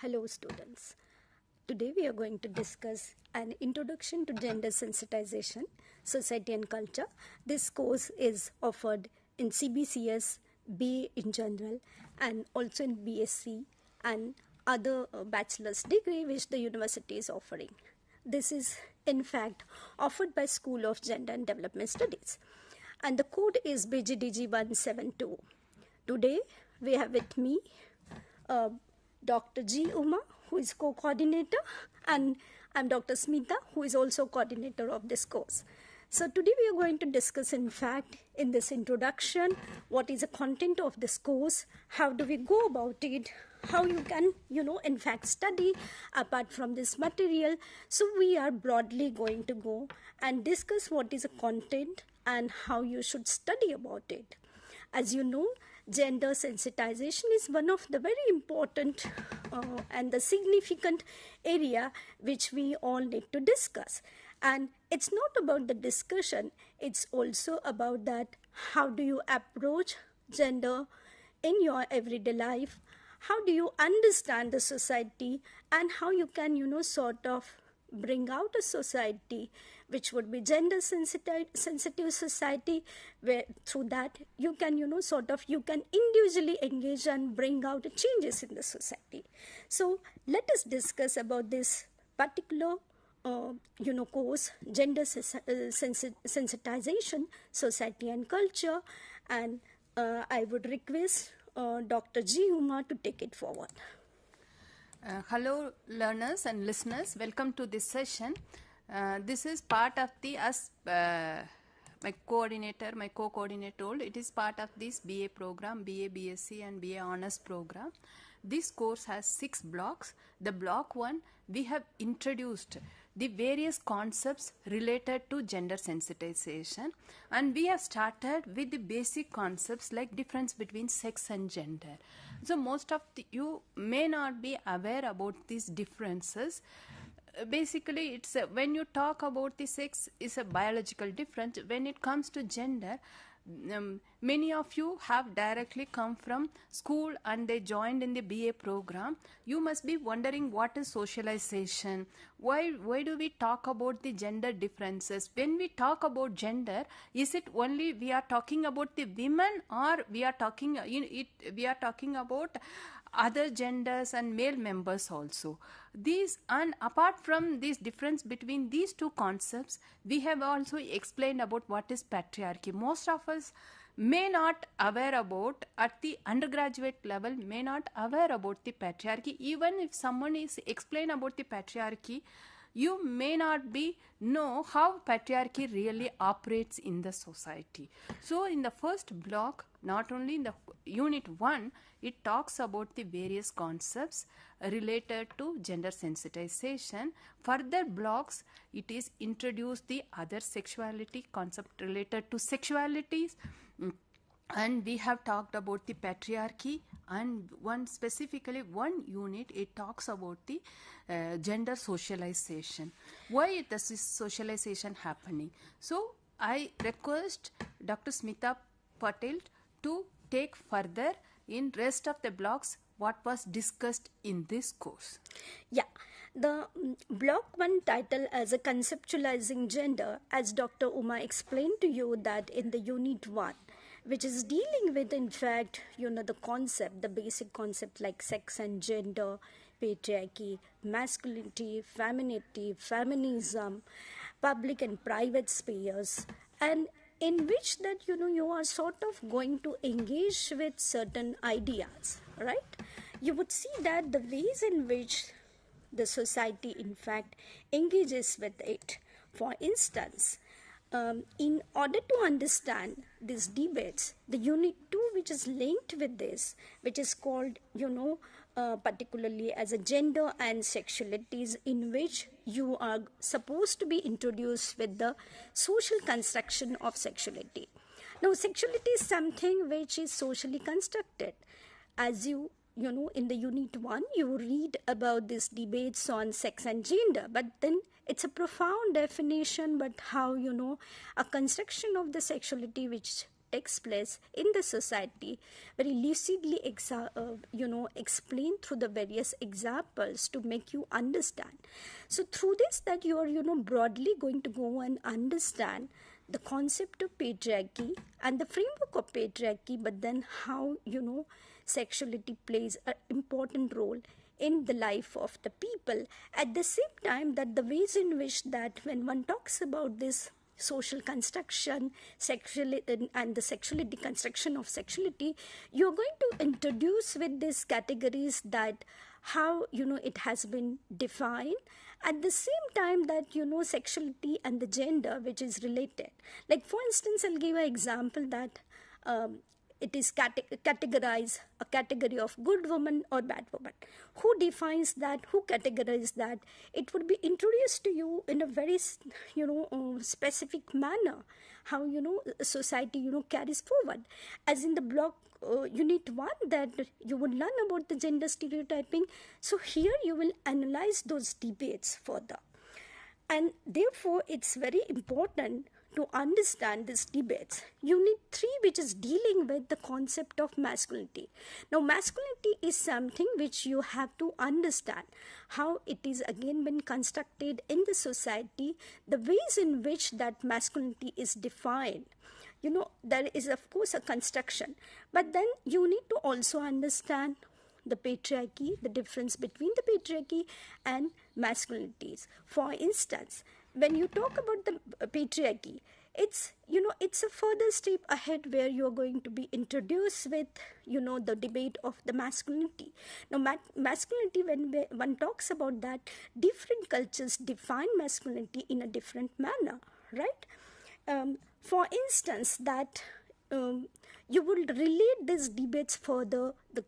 Hello students. Today we are going to discuss an introduction to gender sensitization, society and culture. This course is offered in CBCS, BA in general and also in BSc and other bachelor's degree which the university is offering. This is in fact offered by School of Gender and Development Studies and the code is BGDD 172. Today we have with me Dr. G. Uma, who is co-coordinator, and I'm Dr. Smita, who is also coordinator of this course. So today we are going to discuss, in fact, in this introduction, what is the content of this course, how do we go about it, how you can, in fact, study apart from this material. So we are broadly going to go and discuss what is the content and how you should study about it. As you know, gender sensitization is one of the very important and the significant area which we all need to discuss. And it's not about the discussion, it's also about that how do you approach gender in your everyday life, how do you understand the society and how you can, sort of bring out a society which would be gender sensitive society, where through that you can you can individually engage and bring out changes in the society. So let us discuss about this particular course, gender sensitization, society and culture, and I would request Dr. G. Uma to take it forward. Hello learners and listeners, welcome to this session. This is part of the my co-coordinator told, it is part of this BA program, BA, BSc and BA Honours program. This course has 6 blocks. The block 1, we have introduced the various concepts related to gender sensitization, and we have started with the basic concepts like difference between sex and gender. So most of you may not be aware about these differences. Basically, it's when you talk about the sex is a biological difference. When it comes to gender, many of you have directly come from school and they joined in the BA program. You must be wondering what is socialization, why do we talk about the gender differences. When we talk about gender, is it only we are talking about the women, or we are talking about other genders and male members also. These, and apart from this difference between these two concepts, we have also explained about what is patriarchy. Most of us may not aware about, at the undergraduate level, may not aware about the patriarchy. Even if someone is explain about the patriarchy, you may not be know how patriarchy really operates in the society. So in the first block, not only in the unit 1, it talks about the various concepts related to gender sensitization. Further blocks, it is introduced the other sexuality concept related to sexualities, and we have talked about the patriarchy, and one unit it talks about the gender socialization, why this is socialization happening. So I request Dr. Smita Patil to take further in rest of the blocks what was discussed in this course. Yeah, the block 1 title as a conceptualizing gender, as Dr. Uma explained to you that in the unit 1, which is dealing with, in fact, the concept, the basic concept like sex and gender, patriarchy, masculinity, femininity, feminism, public and private spheres, and in which that you are sort of going to engage with certain ideas, right? You would see that the ways in which the society in fact engages with it. For instance, in order to understand these debates, the unit 2 which is linked with this, which is called particularly as a gender and sexualities, in which you are supposed to be introduced with the social construction of sexuality. Now sexuality is something which is socially constructed. As you in the unit 1 you read about these debates on sex and gender, but then it's a profound definition, but how a construction of the sexuality which takes place in the society, very lucidly explained through the various examples to make you understand. So through this, that you are broadly going to go and understand the concept of patriarchy and the framework of patriarchy, but then how sexuality plays an important role in the life of the people. At the same time, that the ways in which that when one talks about this social construction, sexuality, and the sexuality construction of sexuality, you're going to introduce with these categories that how it has been defined. At the same time that sexuality and the gender which is related. Like for instance, I'll give an example that it is categorized a category of good woman or bad woman. Who defines that? Who categorizes that? It would be introduced to you in a very specific manner. How society carries forward, as in the block unit 1 that you would learn about the gender stereotyping. So here you will analyze those debates further, and therefore it's very important to understand these debates. Unit 3, which is dealing with the concept of masculinity. Now masculinity is something which you have to understand how it is again been constructed in the society, the ways in which that masculinity is defined. There is of course a construction, but then you need to also understand the patriarchy, the difference between the patriarchy and masculinities. For instance, when you talk about the patriarchy, it's a further step ahead where you're going to be introduced with the debate of the masculinity. Now masculinity, when one talks about that, different cultures define masculinity in a different manner, right? For instance, that you will relate these debates further, the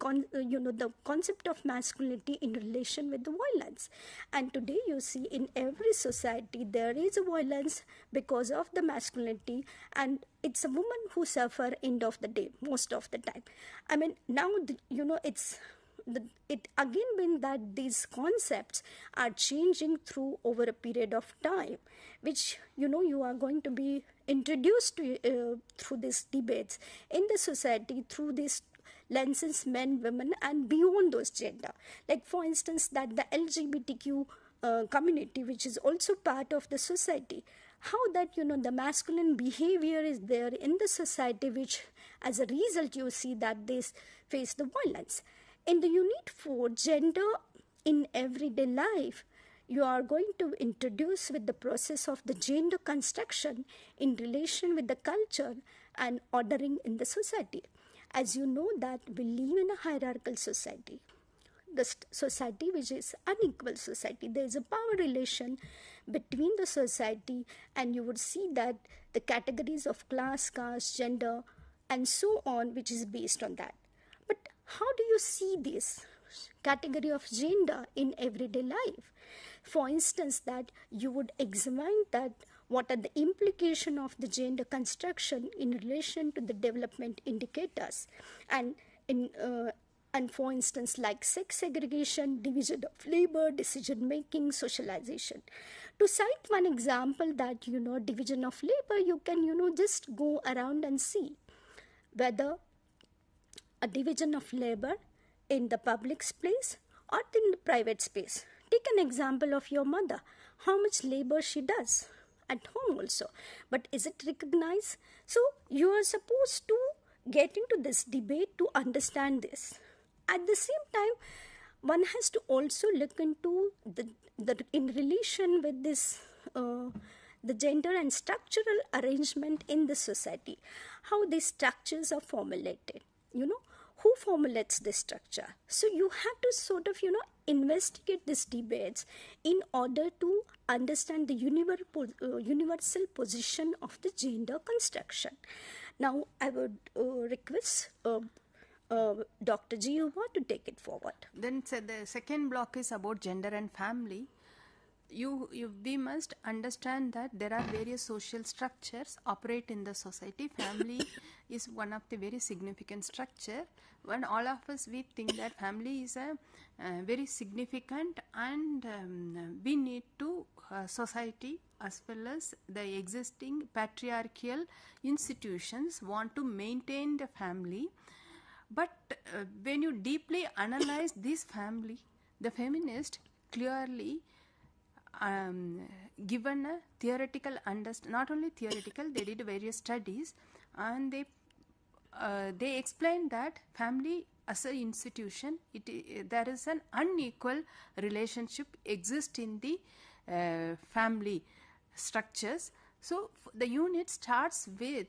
concept of masculinity in relation with the violence. And today you see in every society there is a violence because of the masculinity, and it's a woman who suffer end of the day most of the time. I mean, now it again been that these concepts are changing through over a period of time, which you are going to be introduced to through these debates in the society, through these lenses, men, women, and beyond those gender. Like for instance, that the LGBTQ community, which is also part of the society, how that the masculine behavior is there in the society, which as a result you see that they face the violence. In the unit 4, gender in everyday life, you are going to introduce with the process of the gender construction in relation with the culture and ordering in the society. As you know that we live in a hierarchical society, the society which is unequal society. There is a power relation between the society, and you would see that the categories of class, caste, gender, and so on, which is based on that. But how do you see this category of gender in everyday life? For instance, that you would examine that what are the implications of the gender construction in relation to the development indicators, and for instance, like sex segregation, division of labor, decision making, socialization. To cite one example, that division of labor, you can just go around and see whether a division of labor in the public space or in the private space. Take an example of your mother, how much labor she does at home also, but is it recognized? So you are supposed to get into this debate to understand this. At the same time, one has to also look into the in relation with this the gender and structural arrangement in the society, how these structures are formulated, who formulates this structure. So you have to sort of investigate these debates in order to understand the universal position of the gender construction. Now I would request Dr. Giova to take it forward. Then the second block is about gender and family. We must understand that there are various social structures operate in the society. Family is one of the very significant structure. When all of us, we think that family is a very significant, and we need to society as well as the existing patriarchal institutions want to maintain the family. But when you deeply analyze this family, the feminist clearly given a theoretical not only theoretical, they did various studies, and they explained that family as an institution, there is an unequal relationship exists in the family structures. So the unit starts with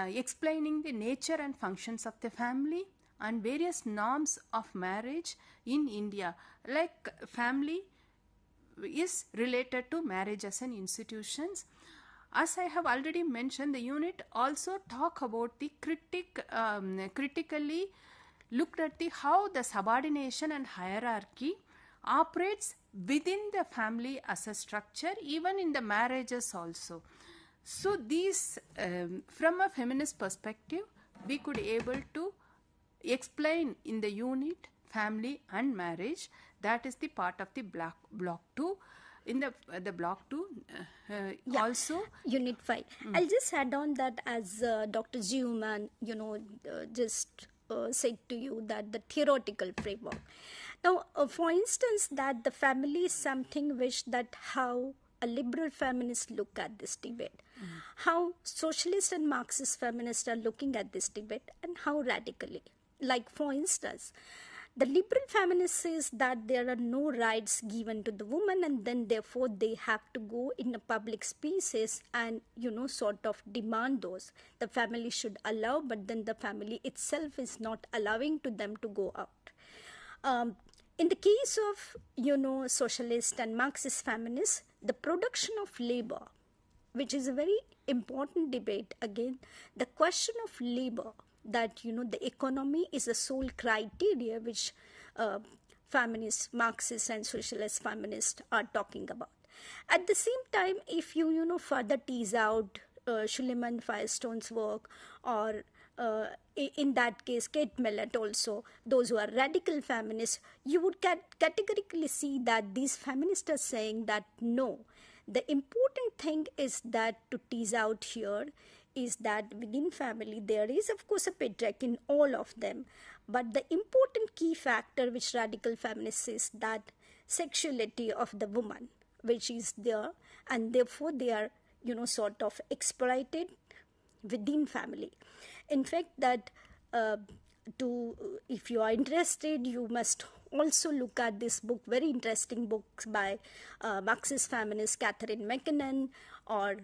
explaining the nature and functions of the family and various norms of marriage in India. Like family is related to marriage as an institution. As I have already mentioned, the unit also talk about the critically looked at the how the subordination and hierarchy operates within the family as a structure, even in the marriages also. So these, from a feminist perspective, we could able to explain in the unit family and marriage. That is the part of the block 2. In the block 2 also unit 5. I'll just add on that, as Dr. Zeumann just said to you, that the theoretical framework. Now for instance, that the family is something which, that how a liberal feminist look at this debate, how socialist and Marxist feminists are looking at this debate, and how radically. Like for instance, the liberal feminist says that there are no rights given to the woman, and then therefore they have to go in a public spaces and sort of demand those. The family should allow, but then the family itself is not allowing to them to go out. In the case of socialist and Marxist feminists, the production of labor, which is a very important debate, again the question of labor, that the economy is the sole criteria which feminists, Marxist and socialist feminists are talking about. At the same time, if you further tease out Suleiman Firestone's work, or in that case Kate Millett also, those who are radical feminists, you would categorically see that these feminists are saying that no, the important thing is that to tease out here is that within family there is of course a patriarch in all of them, but the important key factor which radical feminists is that sexuality of the woman, which is there, and therefore they are sort of exploited within family. In fact, that if you are interested, you must also look at this book, very interesting books by Marxist feminist Catherine McKinnon, or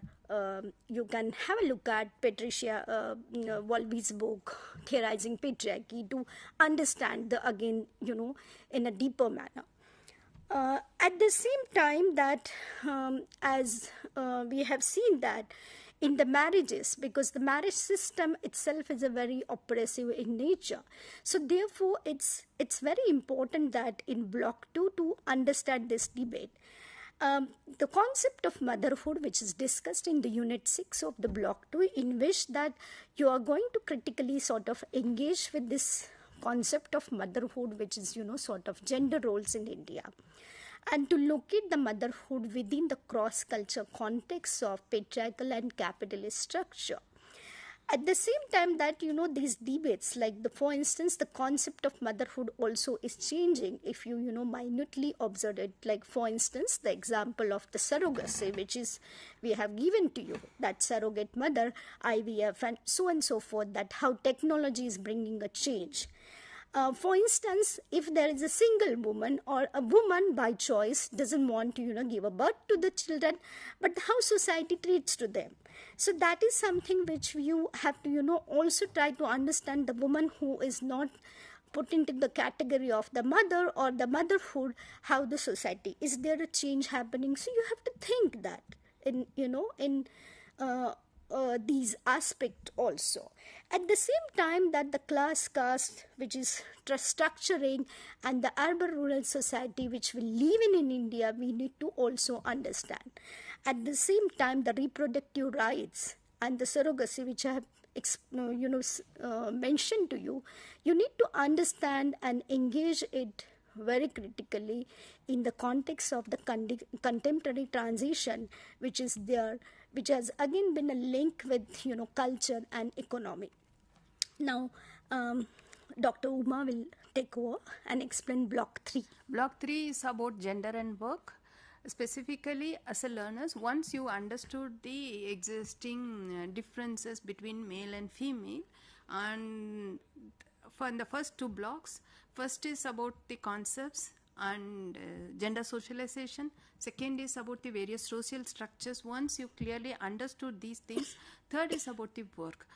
you can have a look at Patricia Wolbe's book Theorizing Patriarchy, to understand again in a deeper manner. At the same time, that as we have seen that in the marriages, because the marriage system itself is a very oppressive in nature, so therefore it's very important that in block 2 to understand this debate. The concept of motherhood, which is discussed in the unit 6 of the block 2, in which that you are going to critically sort of engage with this concept of motherhood, which is sort of gender roles in India, and to locate the motherhood within the cross-culture context of patriarchal and capitalist structure. At the same time that these debates, like for instance the concept of motherhood also is changing if you minutely observe it. Like for instance the example of the surrogacy, which is we have given to you, that surrogate mother, IVF, and so forth, that how technology is bringing a change. For instance, if there is a single woman, or a woman by choice doesn't want to give a birth to the children, but how society treats to them. So that is something which you have to also try to understand. The woman who is not put into the category of the mother or the motherhood, how the society, is there a change happening? So you have to think that in these aspects also. At the same time that the class caste, which is structuring, and the urban rural society which we live in India, we need to also understand. At the same time, the reproductive rights and the surrogacy, which I have mentioned to you, you need to understand and engage it very critically in the context of the contemporary transition which is there, which has again been a link with culture and economy. Now Dr. Uma will take over and explain block 3. Block 3 is about gender and work. Specifically, as a learners, once you understood the existing differences between male and female, and for the first 2 blocks, first is about the concepts and gender socialization. Second is about the various social structures. Once you clearly understood these things, third is about the work.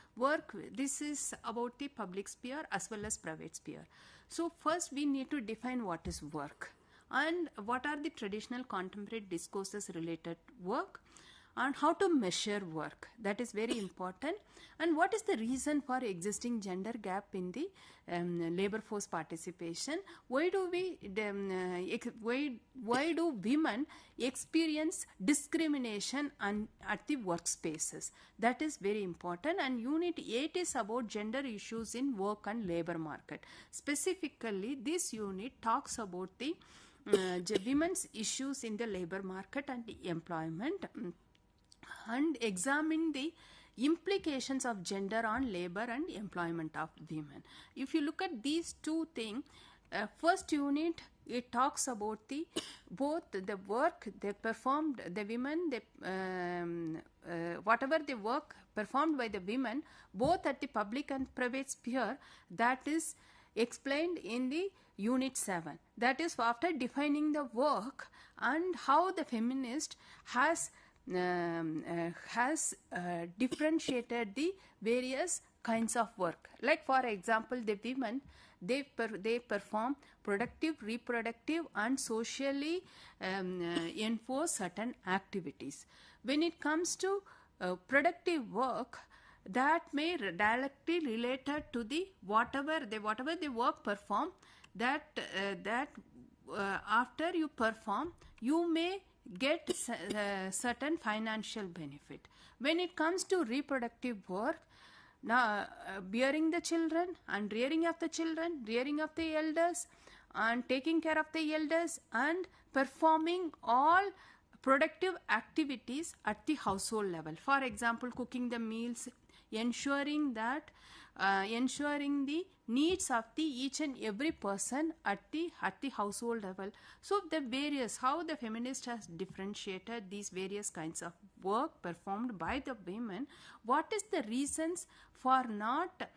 This is about the public sphere as well as private sphere. So first we need to define what is work and what are the traditional contemporary discourses related work, and how to measure work. That is very important. And what is the reason for existing gender gap in the labor force participation? Why do women experience discrimination at the workspaces? That is very important. And unit 8 is about gender issues in work and labor market. Specifically, this unit talks about the women's issues in the labor market and the employment, and examine the implications of gender on labor and employment of women. If you look at these 2 things, first unit, it talks about both the work they performed, the women, whatever the work performed by the women, both at the public and private sphere, that is explained in the unit 7. That is after defining the work and how the feminist has differentiated the various kinds of work. Like for example, the women, they perform productive, reproductive and socially enforce certain activities. When it comes to productive work, that may directly related to the whatever the work perform, that after you perform, you may get certain financial benefit. When it comes to reproductive work, now bearing the children and rearing of the children, rearing of the elders and taking care of the elders and performing all productive activities at the household level. For example, cooking the meals, ensuring the needs of the each and every person at the household level. So the various, how the feminist has differentiated these various kinds of work performed by the women. What is the reasons for not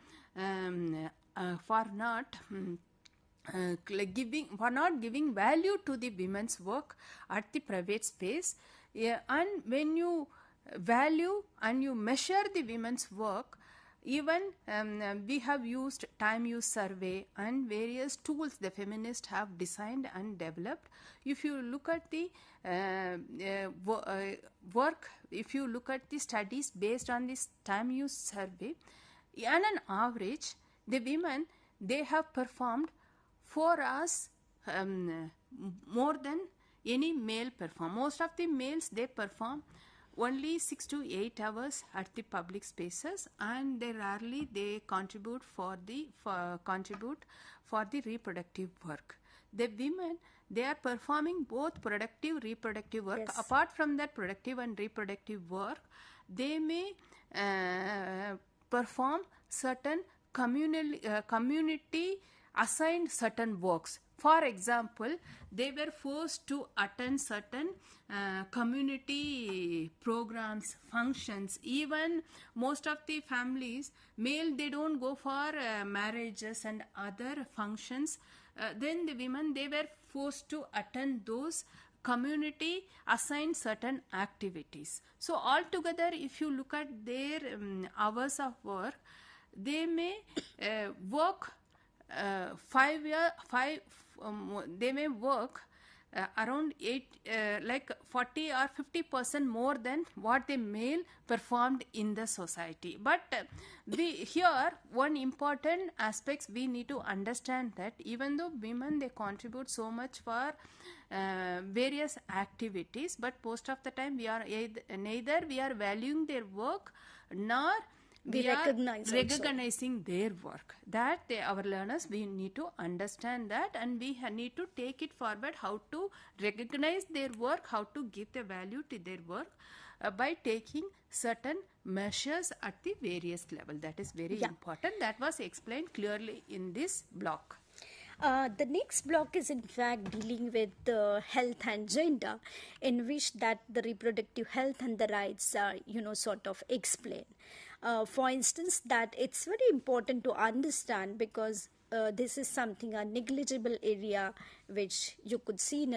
giving value to the women's work at the private space? And when you value and you measure the women's work, even we have used time use survey and various tools the feminists have designed and developed. If you look at the work, if you look at the studies based on this time use survey, on an average, the women, they have performed 4 hours more than any male perform. Most of the males, they perform only 6 to 8 hours at the public spaces, and they rarely contribute for the reproductive work. The women, they are performing both productive, reproductive work. Yes. Apart from that productive and reproductive work, they may perform certain community assigned certain works. For example, they were forced to attend certain community programs, functions. Even most of the families, male, they don't go for marriages and other functions. Then the women, they were forced to attend those community assigned certain activities. So altogether, if you look at their hours of work, they may work they may work around 40 or 50% more than what the male performed in the society. But here one important aspects we need to understand, that even though women, they contribute so much for various activities, but most of the time we are neither we are valuing their work, nor we are recognize also. recognizing their work. That our learners, we need to understand that, and we need to take it forward, how to recognize their work, how to give the value to their work by taking certain measures at the various level. That is very important. That was explained clearly in this block. The next block is in fact dealing with health and gender, in which that the reproductive health and the rights are, sort of explained. For instance, that it's very important to understand, because this is something, a negligible area, which you could see in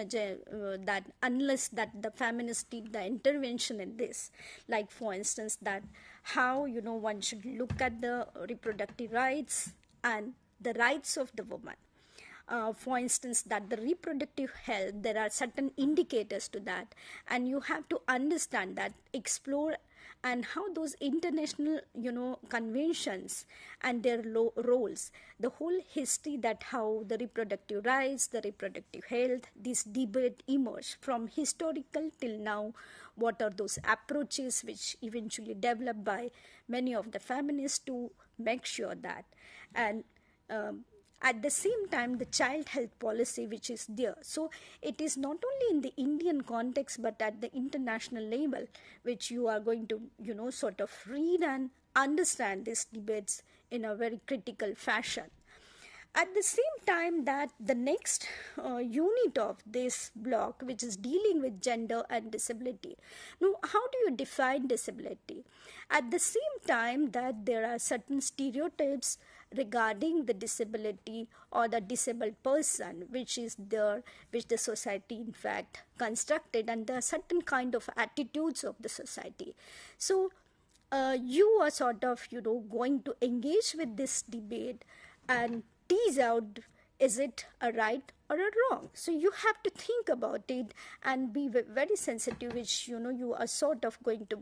that unless that the feminists did the intervention in this, like for instance that how one should look at the reproductive rights and the rights of the woman. For instance, that the reproductive health, there are certain indicators to that, and you have to understand that, explore, and how those international conventions and their roles, the whole history, that how the reproductive rights, the reproductive health, this debate emerged from historical till now. What are those approaches which eventually developed by many of the feminists to make sure that, and at the same time the child health policy which is there. So it is not only in the Indian context, but at the international level, which you are going to sort of read and understand these debates in a very critical fashion. At the same time, that the next unit of this block, which is dealing with gender and disability. Now, how do you define disability? At the same time that there are certain stereotypes regarding the disability or the disabled person, which is there, which the society in fact constructed, and there are certain kind of attitudes of the society. So you are sort of going to engage with this debate and tease out, is it a right or a wrong? So you have to think about it and be very sensitive, which you are sort of going to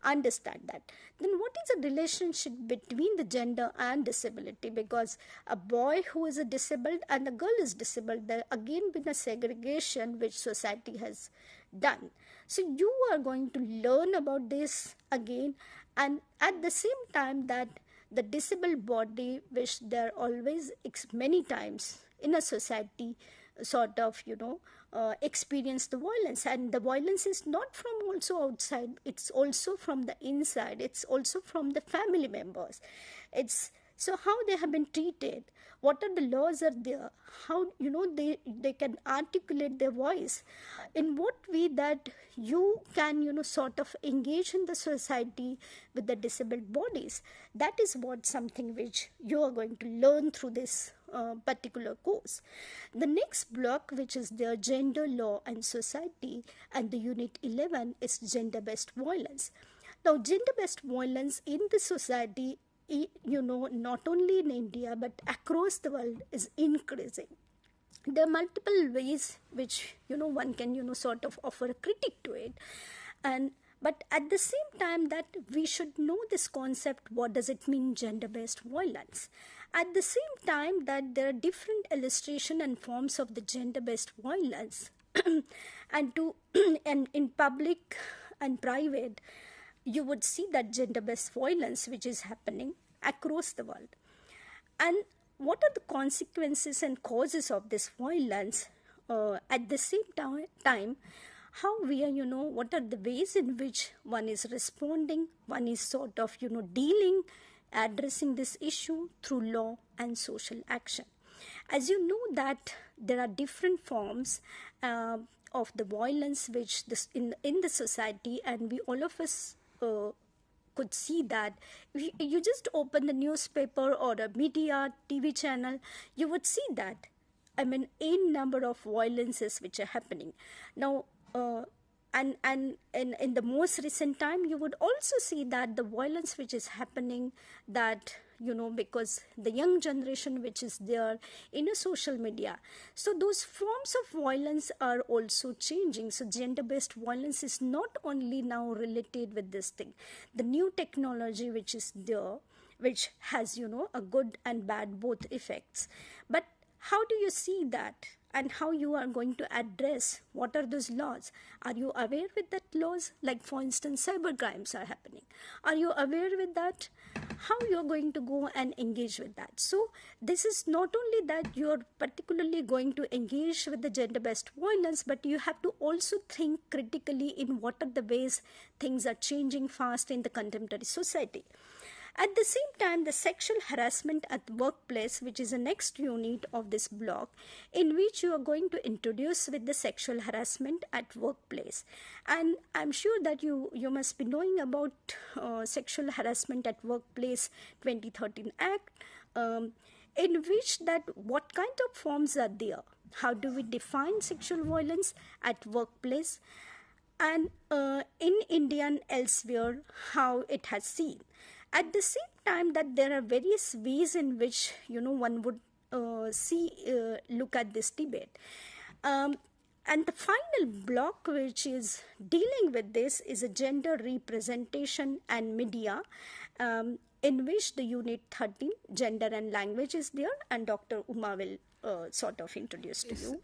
understand that. Then what is the relationship between the gender and disability? Because a boy who is a disabled and a girl is disabled, there again been a segregation which society has done. So you are going to learn about this again, and at the same time that the disabled body, which there always many times in a society sort of experience the violence, and the violence is not from also outside, it's also from the inside, it's also from the family members. It's so how they have been treated, what are the laws are there, how they can articulate their voice, in what way that you can sort of engage in the society with the disabled bodies. That is what something which you are going to learn through this particular course. The next block, which is the gender, law and society, and the unit 11 is gender-based violence. Now, gender-based violence in the society, not only in India but across the world, is increasing. There are multiple ways which one can sort of offer a critique to it, but at the same time that we should know this concept, what does it mean, gender-based violence. At the same time that there are different illustration and forms of the gender-based violence and in public and private, you would see that gender-based violence which is happening across the world. And what are the consequences and causes of this violence? At the same time, how we are, what are the ways in which one is responding, one is sort of, dealing, addressing this issue through law and social action. As you know that there are different forms of the violence which in the society, and we all of us could see that. You just open the newspaper or a media TV channel, you would see that a number of violences which are happening now, and in the most recent time you would also see that the violence which is happening, that because the young generation which is there in a social media, so those forms of violence are also changing. So gender-based violence is not only now related with this thing, the new technology which is there, which has a good and bad both effects. But how do you see that? and how you are going to address what are those laws. Are you aware with that laws? Like for instance, cyber crimes are happening. Are you aware with that? How you are going to go and engage with that? So this is not only that you are particularly going to engage with the gender-based violence, but you have to also think critically in what are the ways things are changing fast in the contemporary society. At the same time, the sexual harassment at the workplace, which is the next unit of this block, in which you are going to introduce with the sexual harassment at workplace. And I'm sure that you must be knowing about Sexual Harassment at Workplace 2013 Act, in which that what kind of forms are there? How do we define sexual violence at workplace? And in India and elsewhere, how it has seen. At the same time, that there are various ways in which one would look at this debate. And the final block, which is dealing with this, is a gender representation and media, in which the unit 13, gender and language, is there, and Dr. Uma will sort of introduce to you.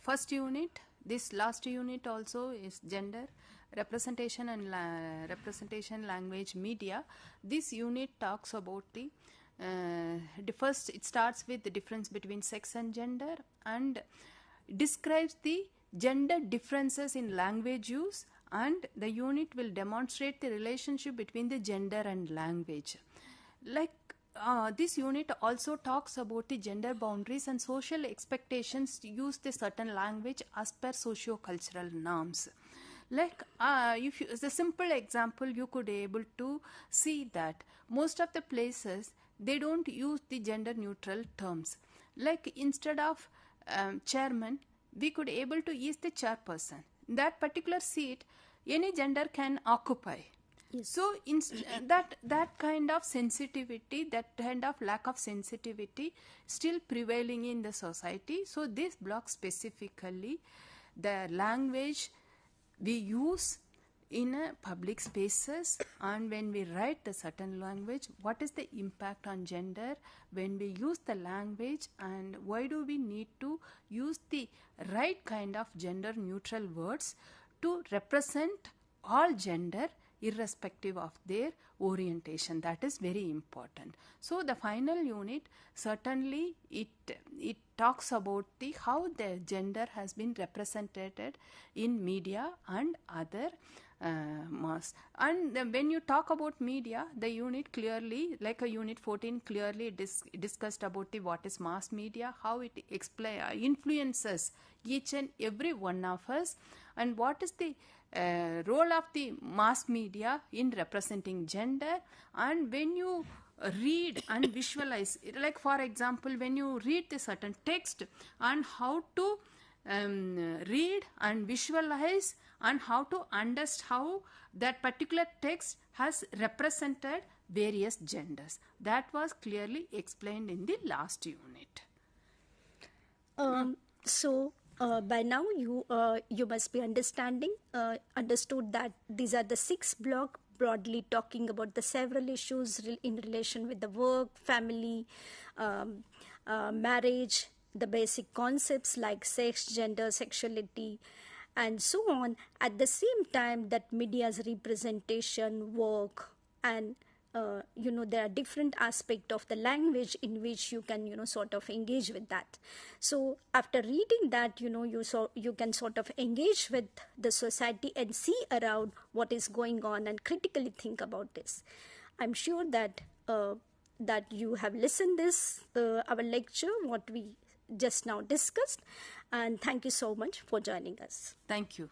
First unit, this last unit also is gender representation and representation, language, media. This unit talks about the first, it starts with the difference between sex and gender and describes the gender differences in language use, and the unit will demonstrate the relationship between the gender and language. This unit also talks about the gender boundaries and social expectations to use the certain language as per socio-cultural norms. If you, as a simple example, you could be able to see that most of the places, they don't use the gender neutral terms. Like instead of chairman, we could be able to use the chairperson. That particular seat, any gender can occupy. Yes. So that kind of sensitivity, that kind of lack of sensitivity still prevailing in the society. So this block specifically, the language we use in public spaces, and when we write the certain language, what is the impact on gender when we use the language, and why do we need to use the right kind of gender neutral words to represent all gender irrespective of their orientation. That is very important. So the final unit, certainly it talks about the how the gender has been represented in media and other mass. And when you talk about media, the unit clearly, like a unit 14 clearly discussed about the what is mass media, how it influences each and every one of us, and what is the role of the mass media in representing gender. And when you read and visualize, like for example, when you read the certain text, and how to read and visualize and how to understand how that particular text has represented various genders. That was clearly explained in the last unit. By now you must be understood that these are the 6 blocks broadly talking about the several issues in relation with the work, family, marriage, the basic concepts like sex, gender, sexuality, and so on. At the same time, that media's representation, work, and there are different aspects of the language in which you can sort of engage with that. So after reading that, you can sort of engage with the society and see around what is going on and critically think about this. I'm sure that that you have listened this our lecture, what we just now discussed, and thank you so much for joining us. Thank you.